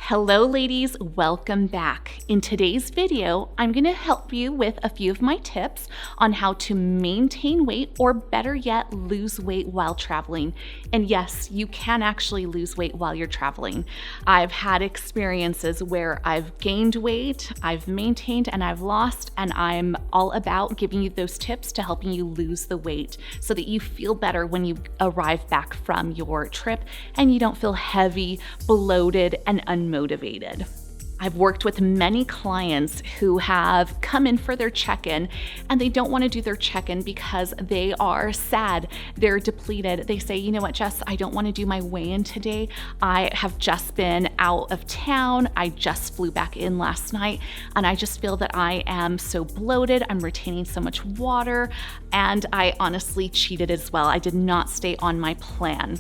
Hello ladies, welcome back. In today's video, I'm going to help you with a few of my tips on how to maintain weight or better yet, lose weight while traveling. And yes, you can actually lose weight while you're traveling. I've had experiences where I've gained weight, I've maintained, and I've lost, and I'm all about giving you those tips to helping you lose the weight so that you feel better when you arrive back from your trip and you don't feel heavy, bloated, and unmotivated. I've worked with many clients who have come in for their check-in and they don't want to do their check-in because they are sad, they're depleted. They say, you know what, Jess, I don't want to do my weigh-in today. I have just been out of town. I just flew back in last night and I just feel that I am so bloated. I'm retaining so much water and I honestly cheated as well. I did not stay on my plan.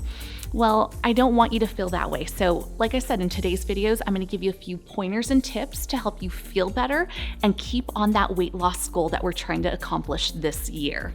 Well, I don't want you to feel that way. So like I said, in today's videos, I'm gonna give you a few pointers and tips to help you feel better and keep on that weight loss goal that we're trying to accomplish this year.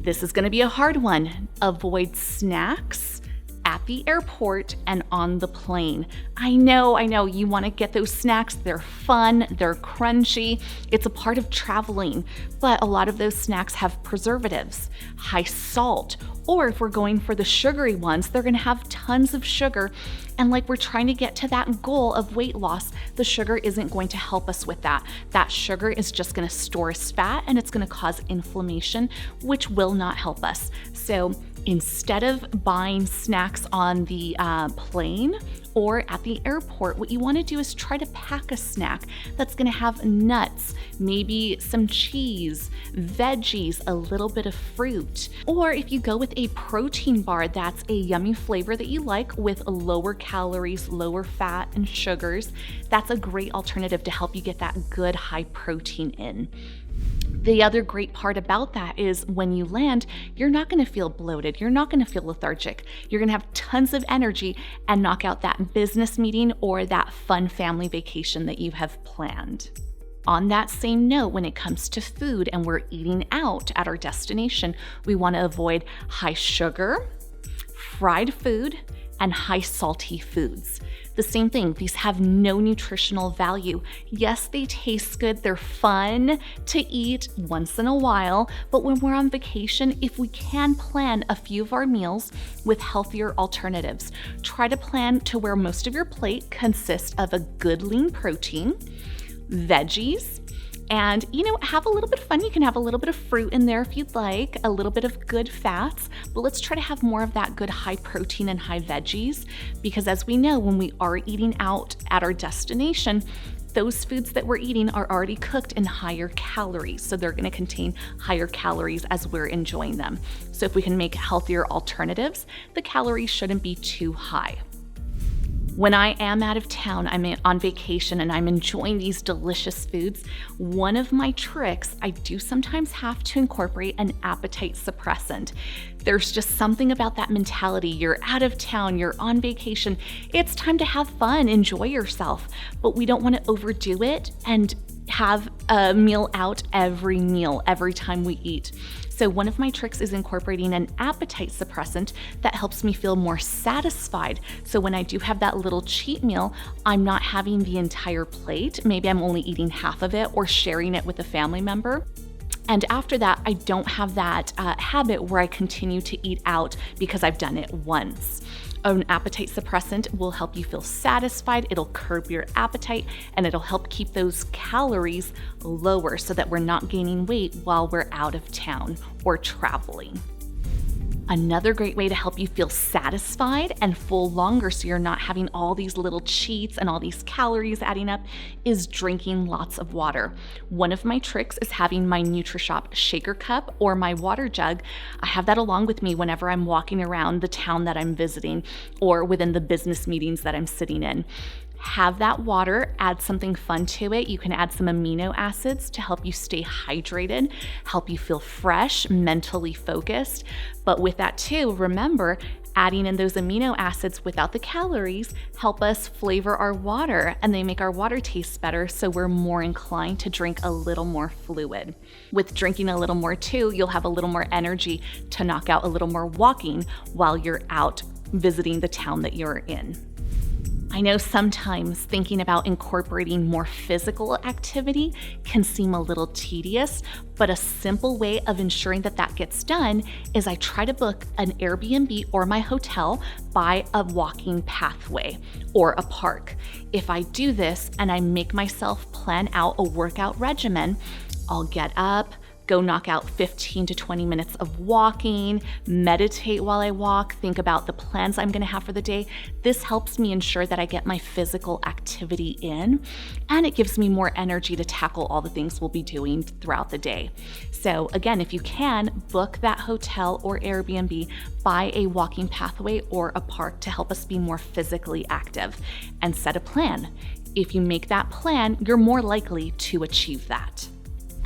This is gonna be a hard one. Avoid snacks at the airport and on the plane. I know, you wanna get those snacks. They're fun, they're crunchy. It's a part of traveling, but a lot of those snacks have preservatives, high salt, or if we're going for the sugary ones, they're gonna have tons of sugar. And like we're trying to get to that goal of weight loss, the sugar isn't going to help us with that. That sugar is just gonna store as fat and it's gonna cause inflammation, which will not help us. So instead of buying snacks on the plane or at the airport, what you wanna do is try to pack a snack that's gonna have nuts, maybe some cheese, veggies, a little bit of fruit. Or if you go with a protein bar that's a yummy flavor that you like with lower calories, lower fat and sugars, that's a great alternative to help you get that good high protein in. The other great part about that is when you land, you're not gonna feel bloated, you're not gonna feel lethargic. You're gonna have tons of energy and knock out that business meeting or that fun family vacation that you have planned. On that same note, when it comes to food and we're eating out at our destination, we wanna avoid high sugar, fried food, and high salty foods. The same thing, these have no nutritional value. Yes, they taste good, they're fun to eat once in a while, but when we're on vacation, if we can plan a few of our meals with healthier alternatives, try to plan to where most of your plate consists of a good lean protein, veggies, and have a little bit of fun. You can have a little bit of fruit in there if you'd like, a little bit of good fats, but let's try to have more of that good high protein and high veggies, because as we know, when we are eating out at our destination, those foods that we're eating are already cooked in higher calories, so they're gonna contain higher calories as we're enjoying them. So if we can make healthier alternatives, the calories shouldn't be too high. When I am out of town, I'm on vacation and I'm enjoying these delicious foods, one of my tricks, I do sometimes have to incorporate an appetite suppressant. There's just something about that mentality. You're out of town, you're on vacation, it's time to have fun, enjoy yourself, but we don't want to overdo it and have a meal out every time we eat. So one of my tricks is incorporating an appetite suppressant that helps me feel more satisfied. So when I do have that little cheat meal, I'm not having the entire plate. Maybe I'm only eating half of it or sharing it with a family member. And after that, I don't have that habit where I continue to eat out because I've done it once. An appetite suppressant will help you feel satisfied, it'll curb your appetite, and it'll help keep those calories lower so that we're not gaining weight while we're out of town or traveling. Another great way to help you feel satisfied and full longer so you're not having all these little cheats and all these calories adding up is drinking lots of water. One of my tricks is having my NutriShop shaker cup or my water jug. I have that along with me whenever I'm walking around the town that I'm visiting or within the business meetings that I'm sitting in. Have that water, add something fun to it. You can add some amino acids to help you stay hydrated, help you feel fresh, mentally focused. But with that too, remember, adding in those amino acids without the calories help us flavor our water and they make our water taste better, so we're more inclined to drink a little more fluid. With drinking a little more too, you'll have a little more energy to knock out a little more walking while you're out visiting the town that you're in. I know sometimes thinking about incorporating more physical activity can seem a little tedious, but a simple way of ensuring that that gets done is I try to book an Airbnb or my hotel by a walking pathway or a park. If I do this and I make myself plan out a workout regimen, I'll get up, go knock out 15 to 20 minutes of walking, meditate while I walk, think about the plans I'm gonna have for the day. This helps me ensure that I get my physical activity in, and it gives me more energy to tackle all the things we'll be doing throughout the day. So again, if you can, book that hotel or Airbnb by a walking pathway or a park to help us be more physically active, and set a plan. If you make that plan, you're more likely to achieve that.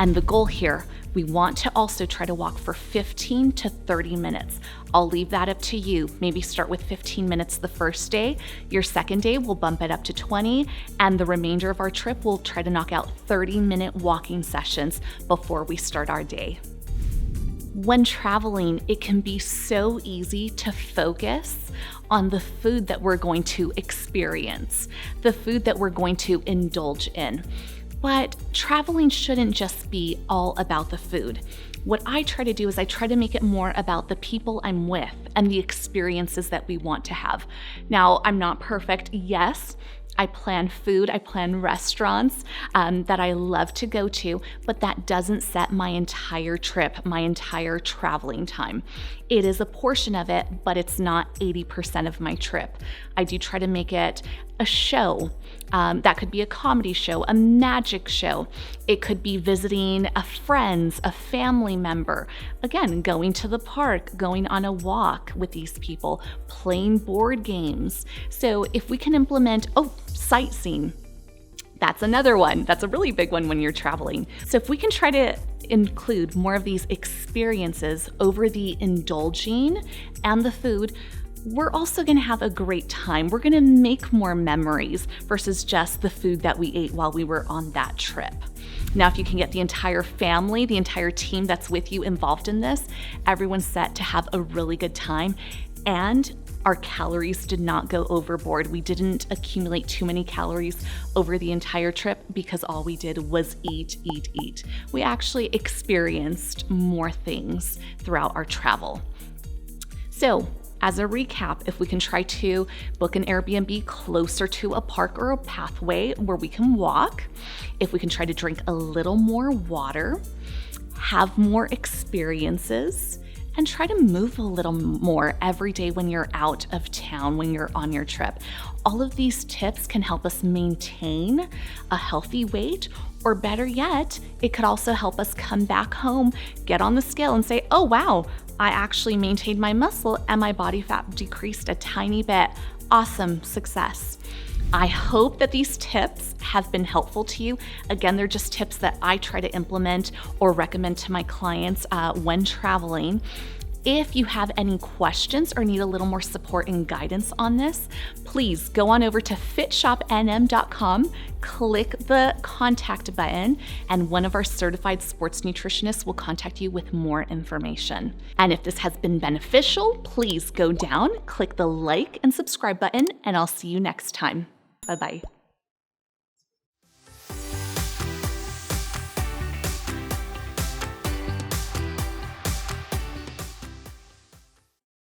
And the goal here, we want to also try to walk for 15 to 30 minutes. I'll leave that up to you. Maybe start with 15 minutes the first day. Your second day, we'll bump it up to 20, and the remainder of our trip, we'll try to knock out 30-minute walking sessions before we start our day. When traveling, it can be so easy to focus on the food that we're going to experience, the food that we're going to indulge in. But traveling shouldn't just be all about the food. What I try to do is I try to make it more about the people I'm with and the experiences that we want to have. Now, I'm not perfect. Yes, I plan food, I plan restaurants that I love to go to, but that doesn't set my entire trip, my entire traveling time. It is a portion of it, but it's not 80% of my trip. I do try to make it a show. That could be a comedy show, a magic show. It could be visiting a friend, a family member. Again, going to the park, going on a walk with these people, playing board games. So if we can implement, sightseeing. That's another one. That's a really big one when you're traveling. So if we can try to include more of these experiences over the indulging and the food, we're also gonna have a great time. We're gonna make more memories versus just the food that we ate while we were on that trip. Now, if you can get the entire family, the entire team that's with you involved in this, everyone's set to have a really good time, and our calories did not go overboard. We didn't accumulate too many calories over the entire trip because all we did was eat, eat, eat. We actually experienced more things throughout our travel. So, as a recap, if we can try to book an Airbnb closer to a park or a pathway where we can walk, if we can try to drink a little more water, have more experiences, and try to move a little more every day when you're out of town, when you're on your trip. All of these tips can help us maintain a healthy weight, or better yet, it could also help us come back home, get on the scale and say, oh wow, I actually maintained my muscle and my body fat decreased a tiny bit. Awesome, success. I hope that these tips have been helpful to you. Again, they're just tips that I try to implement or recommend to my clients when traveling. If you have any questions or need a little more support and guidance on this, please go on over to fitshopnm.com, click the contact button, and one of our certified sports nutritionists will contact you with more information. And if this has been beneficial, please go down, click the like and subscribe button, and I'll see you next time. Bye-bye.